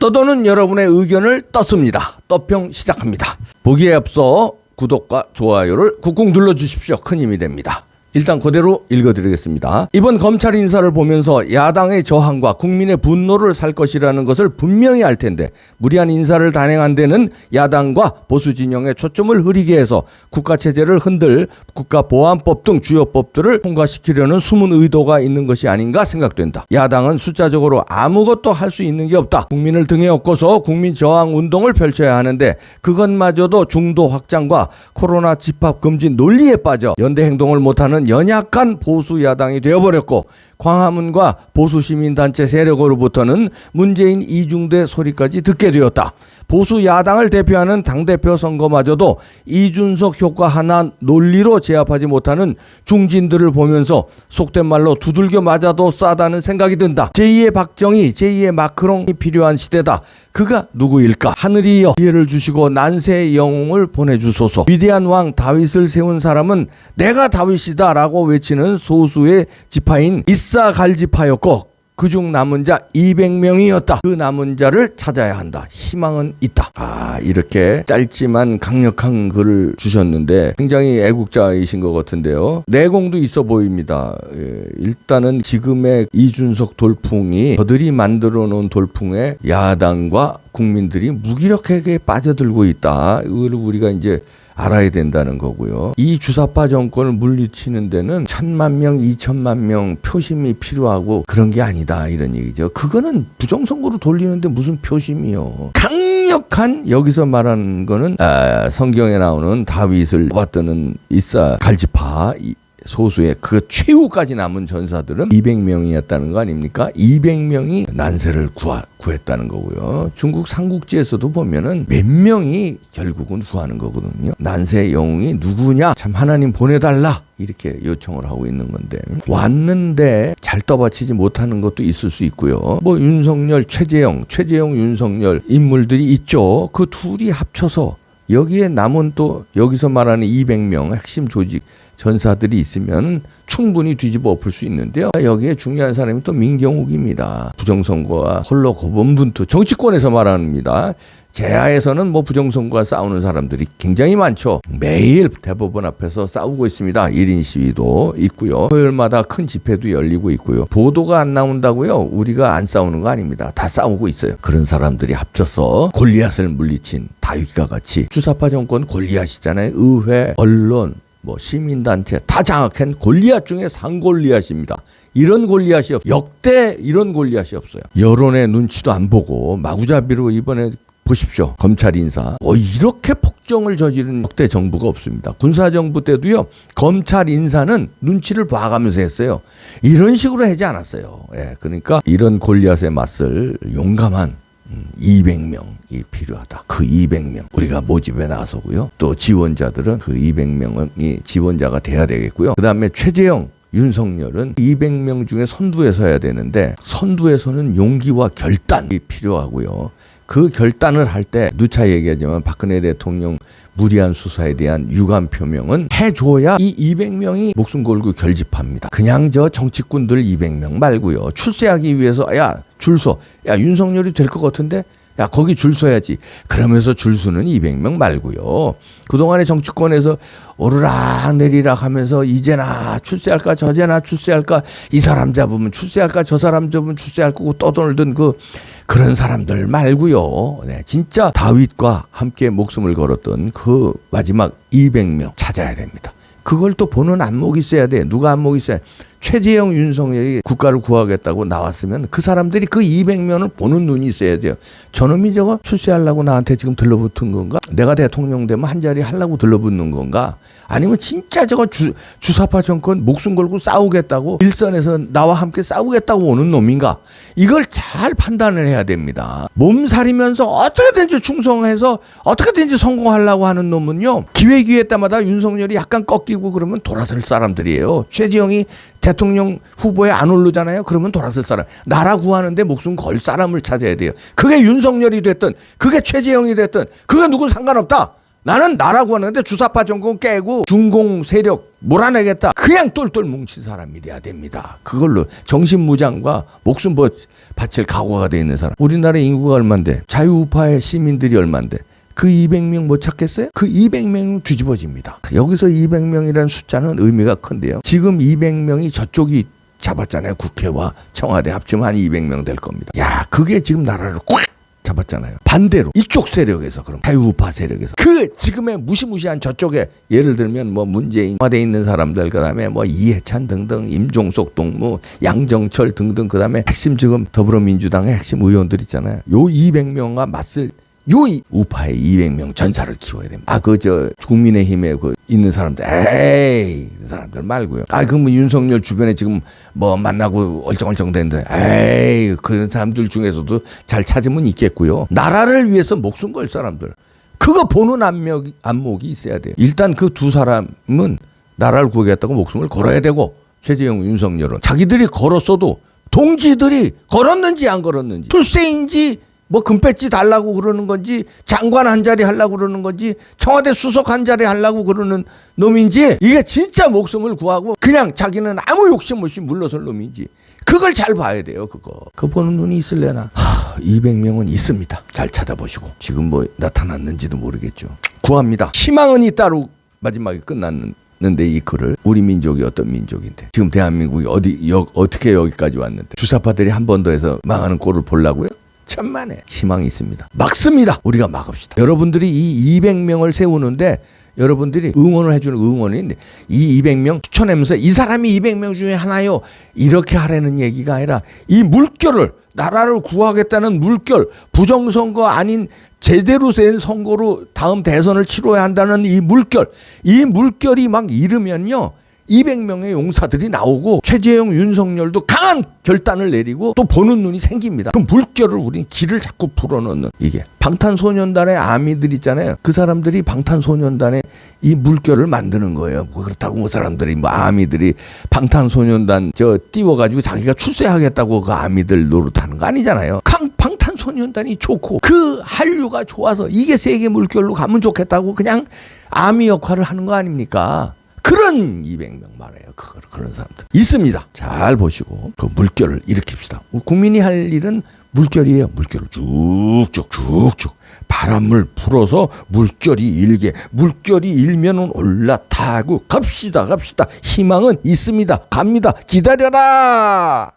떠도는 여러분의 의견을 떴습니다. 떠평 시작합니다. 보기에 앞서 구독과 좋아요를 꾹꾹 눌러주십시오. 큰 힘이 됩니다. 일단 그대로 읽어드리겠습니다. 이번 검찰 인사를 보면서 야당의 저항과 국민의 분노를 살 것이라는 것을 분명히 알 텐데 무리한 인사를 단행한 데는 야당과 보수 진영의 초점을 흐리게 해서 국가체제를 흔들 국가보안법 등 주요 법들을 통과시키려는 숨은 의도가 있는 것이 아닌가 생각된다. 야당은 숫자적으로 아무것도 할 수 있는 게 없다. 국민을 등에 업고서 국민 저항 운동을 펼쳐야 하는데 그것마저도 중도 확장과 코로나 집합 금지 논리에 빠져 연대 행동을 못하는 연약한 보수 야당이 되어버렸고 광화문과 보수 시민단체 세력으로부터는 문재인 이중대 소리까지 듣게 되었다. 보수 야당을 대표하는 당대표 선거마저도 이준석 효과 하나 논리로 제압하지 못하는 중진들을 보면서 속된 말로 두들겨 맞아도 싸다는 생각이 든다. 제2의 박정희, 제2의 마크롱이 필요한 시대다. 그가 누구일까? 하늘이여 기회를 주시고 난세의 영웅을 보내주소서. 위대한 왕 다윗을 세운 사람은 내가 다윗이다 라고 외치는 소수의 지파인 이사갈지파였고 그중 남은 자 200명이었다. 그 남은 자를 찾아야 한다. 희망은 있다. 이렇게 짧지만 강력한 글을 주셨는데 굉장히 애국자이신 것 같은데요. 내공도 있어 보입니다. 일단은 지금의 이준석 돌풍이 저들이 만들어 놓은 돌풍에 야당과 국민들이 무기력하게 빠져들고 있다. 이걸 우리가 이제 알아야 된다는 거고요. 이 주사파 정권을 물리치는 데는 1,000만 명, 2천만 명 표심이 필요하고 그런 게 아니다 이런 얘기죠. 그거는 부정선거로 돌리는데 무슨 표심이요. 강력한 여기서 말하는 거는 성경에 나오는 다윗을 뽑았다는 이사갈지파 소수의 그 최후까지 남은 전사들은 200명이었다는 거 아닙니까? 200명이 난세를 구했다는 거고요. 중국 삼국지에서도 보면은 몇 명이 결국은 구하는 거거든요. 난세의 영웅이 누구냐? 참 하나님 보내달라. 이렇게 요청을 하고 있는 건데 왔는데 잘 떠받치지 못하는 것도 있을 수 있고요. 뭐 윤석열, 최재형, 윤석열 인물들이 있죠. 그 둘이 합쳐서 여기에 남은 또 여기서 말하는 200명 핵심 조직 전사들이 있으면 충분히 뒤집어 엎을 수 있는데요. 여기에 중요한 사람이 또 민경욱입니다. 부정선거와 홀로 고분분투 정치권에서 말합니다. 제야에서는 뭐 부정선거와 싸우는 사람들이 굉장히 많죠. 매일 대법원 앞에서 싸우고 있습니다. 1인 시위도 있고요. 토요일마다 큰 집회도 열리고 있고요. 보도가 안 나온다고요? 우리가 안 싸우는 거 아닙니다. 다 싸우고 있어요. 그런 사람들이 합쳐서 골리앗을 물리친 다윗과 같이 주사파 정권 골리앗이잖아요. 의회, 언론, 시민단체 다 장악한 골리앗 중에 상골리앗입니다. 이런 골리앗이 역대 이런 골리앗이 없어요. 여론의 눈치도 안 보고 마구잡이로 이번에 보십시오. 검찰 인사. 이렇게 폭정을 저지른 역대 정부가 없습니다. 군사정부 때도요. 검찰 인사는 눈치를 봐가면서 했어요. 이런 식으로 하지 않았어요. 그러니까 이런 골리앗에 맞설 용감한 200명이 필요하다. 그 200명 우리가 모집에 나서고요. 또 지원자들은 그 200명이 지원자가 돼야 되겠고요. 그 다음에 최재형, 윤석열은 200명 중에 선두에 서야 되는데 선두에서는 용기와 결단이 필요하고요. 그 결단을 할 때 누차 얘기하지만 박근혜 대통령 무리한 수사에 대한 유감 표명은 해줘야 이 200명이 목숨 걸고 결집합니다. 그냥 저 정치꾼들 200명 말고요. 출세하기 위해서 줄 서. 윤석열이 될 것 같은데 거기 줄 서야지. 그러면서 줄 서는 200명 말고요. 그동안에 정치권에서 오르락 내리락 하면서 이제나 출세할까 저제나 출세할까 이 사람 잡으면 출세할까 저 사람 잡으면 출세할 거고 떠돌던 그런 사람들 말고요. 진짜 다윗과 함께 목숨을 걸었던 그 마지막 200명 찾아야 됩니다. 그걸 또 보는 안목이 있어야 돼. 누가 안목이 있어야 돼. 최재형, 윤석열이 국가를 구하겠다고 나왔으면 그 사람들이 그 200명을 보는 눈이 있어야 돼요. 저놈이 저거 출세하려고 나한테 지금 들러붙은 건가? 내가 대통령 되면 한 자리 하려고 들러붙는 건가? 아니면 진짜 저거 주사파 정권 목숨 걸고 싸우겠다고 일선에서 나와 함께 싸우겠다고 오는 놈인가? 이걸 잘 판단을 해야 됩니다. 몸살이면서 어떻게든지 충성해서 어떻게든지 성공하려고 하는 놈은요. 기회 때마다 윤석열이 약간 꺾이고 그러면 돌아설 사람들이에요. 최지영이 대통령 후보에 안 오르잖아요. 그러면 돌아설 사람. 나라 구하는데 목숨 걸 사람을 찾아야 돼요. 그게 윤석열이 됐든 그게 최재형이 됐든 그게 누군 상관없다. 나는 나라고 하는데 주사파 정권 깨고 중공 세력 몰아내겠다. 그냥 똘똘 뭉친 사람이 돼야 됩니다. 그걸로 정신무장과 목숨 바칠 각오가 돼 있는 사람. 우리나라 인구가 얼만데 자유우파의 시민들이 얼만데 그 200명 못 찾겠어요? 그 200명은 뒤집어집니다. 여기서 200명이라는 숫자는 의미가 큰데요. 지금 200명이 저쪽이 잡았잖아요. 국회와 청와대 합치면 한 200명 될 겁니다. 야, 그게 지금 나라를 꽉 잡았잖아요. 반대로 이쪽 세력에서 그럼 자유우파 세력에서 그 지금의 무시무시한 저쪽에 예를 들면 뭐 문재인 청와대에 있는 사람들 그다음에 뭐 이해찬 등등 임종석 동무 양정철 등등 그다음에 핵심 지금 더불어민주당의 핵심 의원들 있잖아요. 요 200명과 맞설 요 우파의 200명 전사를 키워야 됩니다. 국민의힘에 있는 사람들, 에이, 그 사람들 말고요. 뭐 윤석열 주변에 지금 뭐 만나고 얼쩡얼쩡 되는데, 에이, 그 사람들 중에서도 잘 찾으면 있겠고요. 나라를 위해서 목숨 걸 사람들. 그거 보는 안목이 있어야 돼요. 일단 그 두 사람은 나라를 구하겠다고 목숨을 걸어야 되고, 최재형, 윤석열은 자기들이 걸었어도 동지들이 걸었는지 안 걸었는지, 출세인지 뭐 금배지 달라고 그러는 건지 장관 한 자리 하려고 그러는 건지 청와대 수석 한 자리 하려고 그러는 놈인지 이게 진짜 목숨을 구하고 그냥 자기는 아무 욕심 없이 물러설 놈인지 그걸 잘 봐야 돼요. 그거 보는 눈이 있을래나. 200명은 있습니다. 잘 찾아보시고 지금 뭐 나타났는지도 모르겠죠. 구합니다. 희망은 있다로 마지막에 끝났는데 이 글을 우리 민족이 어떤 민족인데 지금 대한민국이 어떻게 여기까지 왔는데 주사파들이 한 번 더 해서 망하는 꼴을 보려고요? 천만에 희망이 있습니다. 막습니다. 우리가 막읍시다. 여러분들이 이 200명을 세우는데 여러분들이 응원을 해주는 응원인데 이 200명 추천하면서 이 사람이 200명 중에 하나요. 이렇게 하라는 얘기가 아니라 이 물결을 나라를 구하겠다는 물결 부정선거 아닌 제대로 된 선거로 다음 대선을 치러야 한다는 이 물결이 막 이르면요. 200명의 용사들이 나오고 최재형, 윤석열도 강한 결단을 내리고 또 보는 눈이 생깁니다. 그 물결을 우리는 길을 자꾸 풀어놓는 이게 방탄소년단의 아미들 있잖아요. 그 사람들이 방탄소년단의 이 물결을 만드는 거예요. 뭐 그렇다고 뭐 사람들이 뭐 아미들이 방탄소년단 띄워가지고 자기가 출세하겠다고 그 아미들 노릇하는 거 아니잖아요. 방탄소년단이 좋고 그 한류가 좋아서 이게 세계 물결로 가면 좋겠다고 그냥 아미 역할을 하는 거 아닙니까? 그런 200명 말해요. 그런 사람들 있습니다. 잘 보시고 그 물결을 일으킵시다. 국민이 할 일은 물결이에요. 물결을 쭉쭉 바람을 불어서 물결이 일면 올라타고 갑시다. 희망은 있습니다. 갑니다. 기다려라.